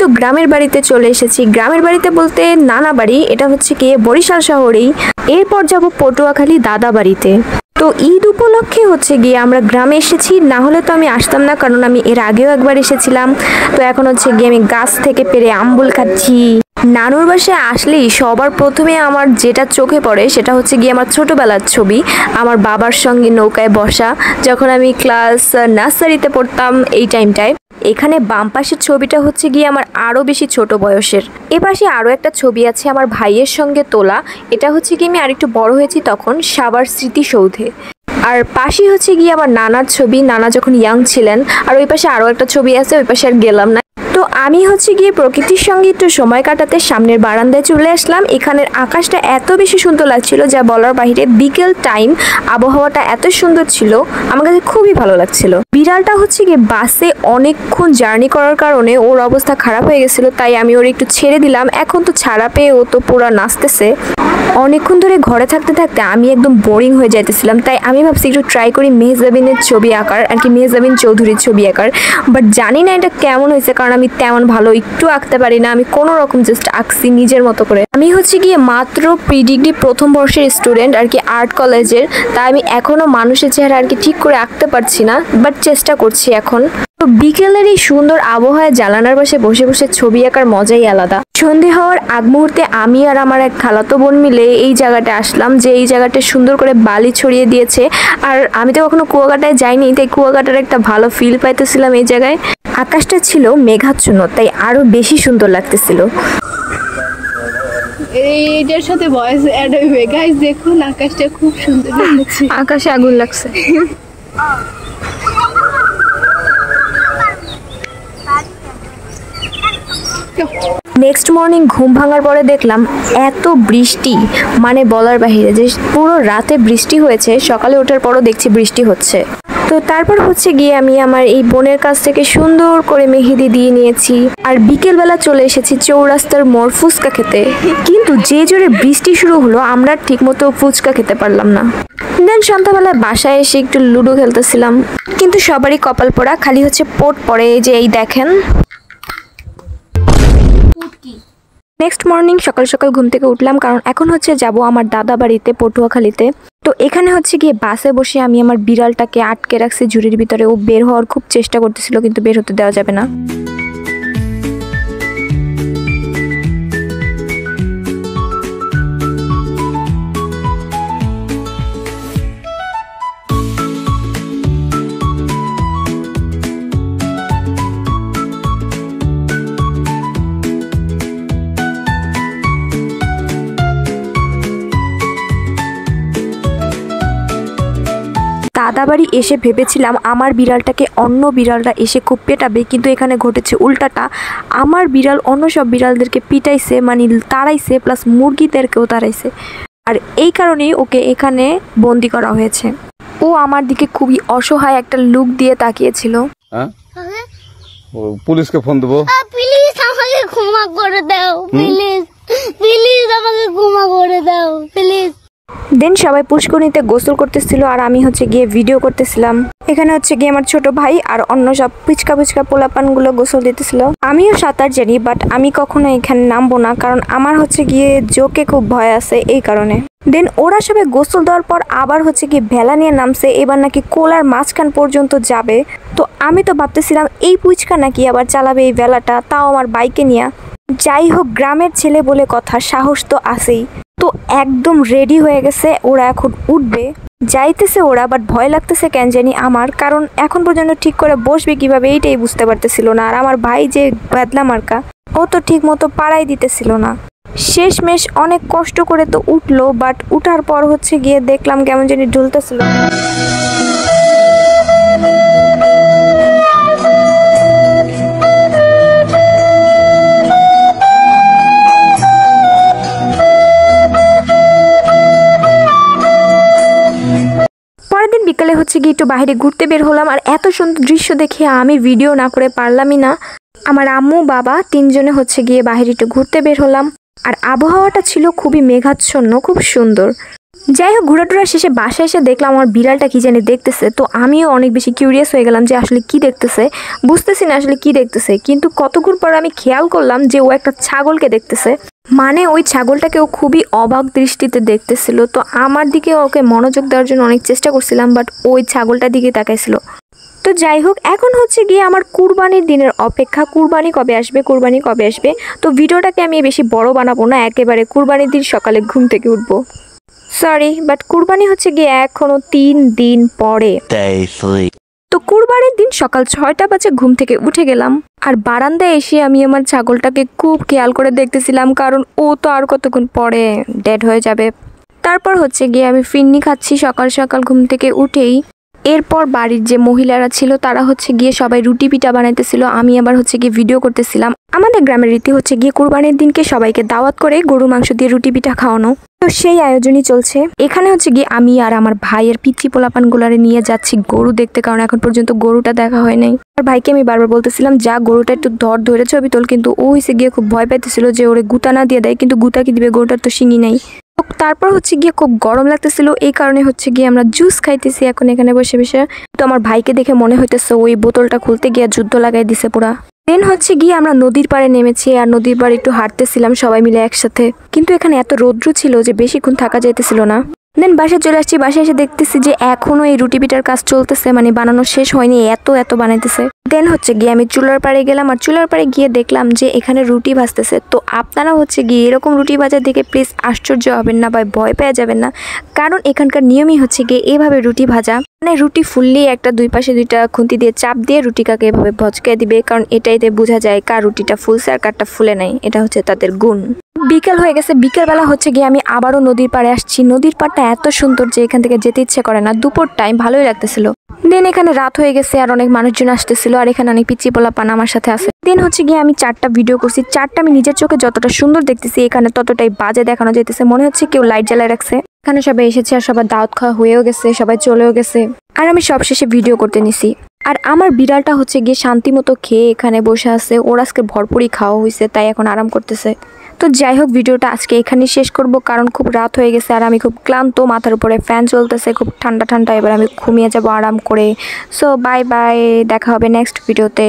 কিন্তু গ্রামের বাড়িতে চলে এসেছি। গ্রামের বাড়িতে বলতে নানা বাড়ি, এটা হচ্ছে কি বরিশাল শহরেই। এরপর যাব পটুয়াখালী দাদা বাড়িতে। তো ঈদ উপলক্ষে হচ্ছে গিয়ে আমরা গ্রামে এসেছি, না হলে তো আমি আসতাম না, কারণ আমি এর আগেও একবার এসেছিলাম। তো এখন হচ্ছে গিয়ে আমি গাছ থেকে পেরে আম্বুল খাচ্ছি। নানুর বাসায় আসলেই সবার প্রথমে আমার যেটা চোখে পড়ে সেটা হচ্ছে গিয়ে আমার ছোটবেলার ছবি, আমার বাবার সঙ্গে নৌকায় বসা, যখন আমি ক্লাস নার্সারিতে পড়তাম এই টাইমটায়। এখানে বাম পাশের ছবিটা হচ্ছে গিয়ে আমার আরও বেশি ছোট বয়সের। এপাশে আরও একটা ছবি আছে আমার ভাইয়ের সঙ্গে তোলা, এটা হচ্ছে গিয়ে আমি আরেকটু বড় হয়েছি তখন, সাভার স্মৃতিসৌধে। আর পাশে হচ্ছে গিয়ে আমার নানার ছবি, নানা যখন ইয়াং ছিলেন। আর ওই পাশে আরও একটা ছবি আছে, ওই পাশে আর গেলাম না। তো আমি হচ্ছে গিয়ে প্রকৃতির সঙ্গে একটু সময় কাটাতে সামনের বারান্দায় চলে আসলাম। এখানের আকাশটা এত বেশি সুন্দর লাগছিল যা বলার বাইরে। বিকেল টাইম, আবহাওয়াটা এত সুন্দর ছিল, আমার কাছে খুবই ভালো লাগছিল। বিড়ালটা হচ্ছে গিয়ে বাসে অনেকক্ষণ জার্নি করার কারণে ওর অবস্থা খারাপ হয়ে গেছিল, তাই আমি ওর একটু ছেড়ে দিলাম। এখন তো ছাড়া পেয়ে ও তো পুরো নাচতেছে। অনেকক্ষণ ধরে ঘরে থাকতে থাকতে আমি একদম বোরিং হয়ে যাইতেছিলাম, তাই আমি ভাবছি একটু ট্রাই করি মেহজাবিনের ছবি আঁকার, আর কি মেহজাবিন চৌধুরীর ছবি আঁকার। বাট জানি না এটা কেমন হয়েছে, কারণ আমি তেমন ভালো একটু আঁকতে পারি না। আমি কোনো রকম জাস্ট আঁকছি নিজের মতো করে। আমি হচ্ছে গিয়ে মাত্র প্রি ডিগ্রি প্রথম বর্ষের স্টুডেন্ট আর কি, আর্ট কলেজের। তাই আমি এখনো মানুষের চেহারা আর কি ঠিক করে আঁকতে পারছি না, বাট চেষ্টা করছি এখন। তো বিকেলের এই সুন্দর আবহাওয়ায় জানালার পাশে বসে বসে ছবি আঁকার মজাই আলাদা। সন্ধে হওয়ার আগ মুহূর্তে আমি আর আমার এক খালাতো বোন মিলে এই জায়গাটা আসলাম, যে এই জায়গাটা সুন্দর করে বালি ছড়িয়ে দিয়েছে। আর আমি তো কখনো কুয়াকাটায় যাইনি, তাই কুয়াকাটার একটা ভালো ফিল পাইতেছিলাম এই জায়গায়। আকাশটা ছিল মেঘাচ্ছন্ন, তাই আরো বেশি সুন্দর লাগতেছিল। এইটার সাথে ভয়েস অ্যাড হইবে গাইস, দেখুন আকাশটা খুব সুন্দর লাগছে। আকাশে আগুন লাগছে। নেক্সট মর্নিং ঘুম ভাঙার পরে দেখলাম এত বৃষ্টি, মানে বলার বাহিরে, যে পুরো রাতে বৃষ্টি হয়েছে, সকালে ওঠার পরও দেখছি বৃষ্টি হচ্ছে। তো তারপর হচ্ছে গিয়ে আমি আমার এই বোনের কাছ থেকে সুন্দর করে মেহেদি দিয়ে নিয়েছি। আর বিকেলবেলা চলে এসেছি চৌরাস্তার মোড় ফুচকা খেতে। কিন্তু যে জোরে বৃষ্টি শুরু হলো, আমরা ঠিক মতো ফুচকা খেতে পারলাম না। দেন সন্ধ্যাবেলায় বাসায় এসে একটু লুডো খেলতেছিলাম, কিন্তু সবারই কপাল পোড়া, খালি হচ্ছে পোট পড়ে। এই যে এই দেখেন। নেক্সট মর্নিং সকাল সকাল ঘুম থেকে উঠলাম, কারণ এখন হচ্ছে যাব আমার দাদা বাড়িতে পটুয়াখালীতে। তো এখানে হচ্ছে গিয়ে বাসে বসে আমি আমার বিড়ালটাকে আটকে রাখছি ঝুড়ির ভিতরে। ও বের হওয়ার খুব চেষ্টা করতেছিল, কিন্তু বের হতে দেওয়া যাবে না। দাদাবাড়ি এসে ভেবেছিলাম আমার বিড়ালটাকে অন্য বিড়ালরা এসে খুব পেটাবে, কিন্তু এখানে ঘটেছে উল্টাটা। আমার বিড়াল অন্য সব বিড়ালদেরকে পিটাইছে, মানে তাড়াইছে, প্লাস মুরগিদেরকেও তাড়াইছে। আর এই কারণেই ওকে এখানে বন্দি করা হয়েছে। ও আমার দিকে খুবই অসহায় একটা লুক দিয়ে তাকিয়েছিল। পুলিশকে ফোন দেবো, প্লিজ আমাকে ক্ষমা করে দাও, প্লিজ প্লিজ আমাকে ক্ষমা করে দাও প্লিজ। দেন সবাই পুষ্করিণীতে গোসল করতেছিল, আর আমি হচ্ছে গিয়ে ভিডিও করতেছিলাম। এখানে হচ্ছে গিয়ে আমার ছোট ভাই আর অন্য সব পিচকা পিচকা পোলাপান গুলো গোসল দিতেছিল। আমিও সাঁতার জানি, বাট আমি কখনো এখানে নামবো না, কারণ আমার হচ্ছে গিয়ে জোকে খুব ভয় আছে, এই কারণে। দেন ওরা সবাই গোসল দেওয়ার পর আবার হচ্ছে গিয়ে ভেলা নিয়ে নামছে, এবার নাকি কোলার মাঝখান পর্যন্ত যাবে। তো আমি তো ভাবতেছিলাম এই পুচকা নাকি আবার চালাবে এই ভেলাটা, তাও আমার বাইকে নিয়ে। যাই হোক, গ্রামের ছেলে বলে কথা, সাহস তো আছেই। তো একদম রেডি হয়ে গেছে, ওরা এখন উঠবে, যাইতেছে ওরা। বাট ভয় লাগতেছে কেন জানি আমার, কারণ এখন পর্যন্ত ঠিক করে বসবে কিভাবে এইটাই বুঝতে পারতেছিল না। আর আমার ভাই যে বেদলা মার্কা, ও তো ঠিক মতো পাড়াই দিতেছিল না। শেষমেশ অনেক কষ্ট করে তো উঠলো, বাট উঠার পর হচ্ছে গিয়ে দেখলাম কেমন জানি ঢুলতেছিল। বিকালে হচ্ছে গিয়ে একটু বাইরে ঘুরতে বের হলাম, আর এত সুন্দর দৃশ্য দেখে আমি ভিডিও না করে পারলামই না। আমার আম্মু বাবা তিনজনে হচ্ছে গিয়ে বাইরে একটু ঘুরতে বের হলাম, আর আবহাওয়াটা ছিল খুবই মেঘাচ্ছন্ন, খুব সুন্দর। যাই হোক, ঘোরাটোরা শেষে বাসায় এসে দেখলাম আমার বিড়ালটা কি জানি দেখতেছে। তো আমিও অনেক বেশি কিউরিয়াস হয়ে গেলাম যে আসলে কি দেখতেছে, বুঝতেছি না আসলে কি দেখতেছে। কিন্তু কতক্ষণ পর আমি খেয়াল করলাম যে ও একটা ছাগলকে দেখতেছে। মানে ওই ছাগলটাকে ও খুবই অবাক দৃষ্টিতে দেখতেছিল। তো আমার দিকে ওকে মনোযোগ দেওয়ার জন্য অনেক চেষ্টা করছিলাম, বাট ওই ছাগলটার দিকে তাকাইছিল। তো যাই হোক, এখন হচ্ছে গিয়ে আমার কুরবানির দিনের অপেক্ষা। কুরবানি কবে আসবে, কুরবানি কবে আসবে। তো ভিডিওটাকে আমি বেশি বড় বানাবো না, একেবারে কুরবানির দিন সকালে ঘুম থেকে উঠবো। সরি, বাট কুরবানি হচ্ছে গিয়ে এখনো 3 দিন পরে। তো কুরবানির দিন সকাল 6টা বাজে ঘুম থেকে উঠে গেলাম। আর বারান্দায় এসে আমি আমার ছাগলটাকে খুব খেয়াল করে দেখতেছিলাম, কারণ ও তো আর কতক্ষণ পরে ডেড হয়ে যাবে। তারপর হচ্ছে গিয়ে আমি ফিরনি খাচ্ছি সকাল সকাল ঘুম থেকে উঠেই। এরপর বাড়ির যে মহিলারা ছিল তারা হচ্ছে গিয়ে সবাই রুটি পিঠা বানাইতেছিল, আমি আবার হচ্ছে গিয়ে ভিডিও করতেছিলাম। আমাদের গ্রামের রীতি হচ্ছে গিয়ে কুরবানির দিনকে সবাইকে দাওয়াত করে গরুর মাংস দিয়ে রুটি পিঠা খাওয়ানো। তো সেই আয়োজনই চলছে। এখানে হচ্ছে গিয়ে আমি আর আমার ভাইয়ের পিচ্চি পোলাপান গুলারে নিয়ে যাচ্ছি গরু দেখতে, কারণ এখন পর্যন্ত গরুটা দেখা হয় নাই। আর ভাইকে আমি বারবার বলতেছিলাম যা গরুটা একটু ধরে ছবি তোল, কিন্তু ও হয়েছে গিয়ে খুব ভয় পাইতেছিল যে ওরে গুতা না দিয়ে দেয়, কিন্তু গুতা কি দিবে, গরুটার তো শিঙি নাই। তারপর হচ্ছে গিয়ে খুব গরম লাগতেছিল, এই কারণে হচ্ছে গিয়ে আমরা জুস খাইতেছি এখন এখানে বসে বসে। তো আমার ভাইকে দেখে মনে হইতেছে ওই বোতলটা খুলতে গিয়ে যুদ্ধ লাগাই দিছে পুরা। দেন হচ্ছে গিয়ে আমরা নদীর পাড়ে নেমেছি, আর নদীর পাড়ে একটু হাঁটতেছিলাম সবাই মিলে একসাথে। কিন্তু এখানে এত রৌদ্র ছিল যে বেশিক্ষণ থাকা যাইতেছিল না। দেন বাসায় চলে আসছি, বাসায় এসে দেখতেছি যে এখনো এই রুটি পিঠার কাজ চলতেছে, মানে বানানো শেষ হয়নি, এত বানাইতেছে। দেন হচ্ছে গিয়ে আমি চুলার পাড়ে গেলাম, আর চুলার পাড়ে গিয়ে দেখলাম যে এখানে রুটি ভাজতেছে। তো আপনারা হচ্ছে গিয়ে এরকম রুটি ভাজা দেখে প্লিজ আশ্চর্য হবেন না বা ভয় পেয়ে যাবেন না, কারণ এখানকার নিয়মই হচ্ছে গিয়ে এভাবে রুটি ভাজা। মানে রুটি ফুললি একটা দুই পাশে দুইটা খুন্তি দিয়ে চাপ দিয়ে রুটিটাকে এভাবে ভজকে দিবে, কারণ এটাইতে বোঝা যায় কার রুটিটা ফুলছে আর কারটা ফুলে নাই, এটা হচ্ছে তাদের গুণ। বিকেল হয়ে গেছে, বিকেলবেলা হচ্ছে গিয়ে আমি আবারও নদীর পাড়ে আসছি। নদীর পাড়টা এত সুন্দর যে এখান থেকে যেতে ইচ্ছে করে না। দুপুর টাইম ভালোই লাগতেছিল। দেন এখানে রাত হয়ে গেছে আর অনেক মানুষজন আসতেছিল, আর এখানে অনেক পিচ্চি পোলাপান আমার সাথে আছে। দেন হচ্ছে গিয়ে আমি 4টা ভিডিও করছি। 4টা আমি নিজের চোখে যতটা সুন্দর দেখতেছি এখানে ততটাই বাজে দেখানো যাইতেছে। মনে হচ্ছে কেউ লাইট জ্বালায় রাখছে। এখানে সবাই এসেছে আর সবার দাওয়াত খাওয়া হয়েও গেছে, সবাই চলেও গেছে, আর আমি সবশেষে ভিডিও করতে নিছি। আর আমার বিড়ালটা হচ্ছে গিয়ে শান্তি মতো খেয়ে এখানে বসে আছে। ওর আজকে ভরপুরই খাওয়া হয়েছে, তাই এখন আরাম করতেছে। তো যাই হোক, ভিডিওটা আজকে এখানেই শেষ করব, কারণ খুব রাত হয়ে গেছে আর আমি খুব ক্লান্ত। মাথার উপরে ফ্যান চলতেছে, খুব ঠান্ডা ঠান্ডা। এবার আমি ঘুমিয়ে যাব আরাম করে। সো বাই বাই, দেখা হবে নেক্সট ভিডিওতে।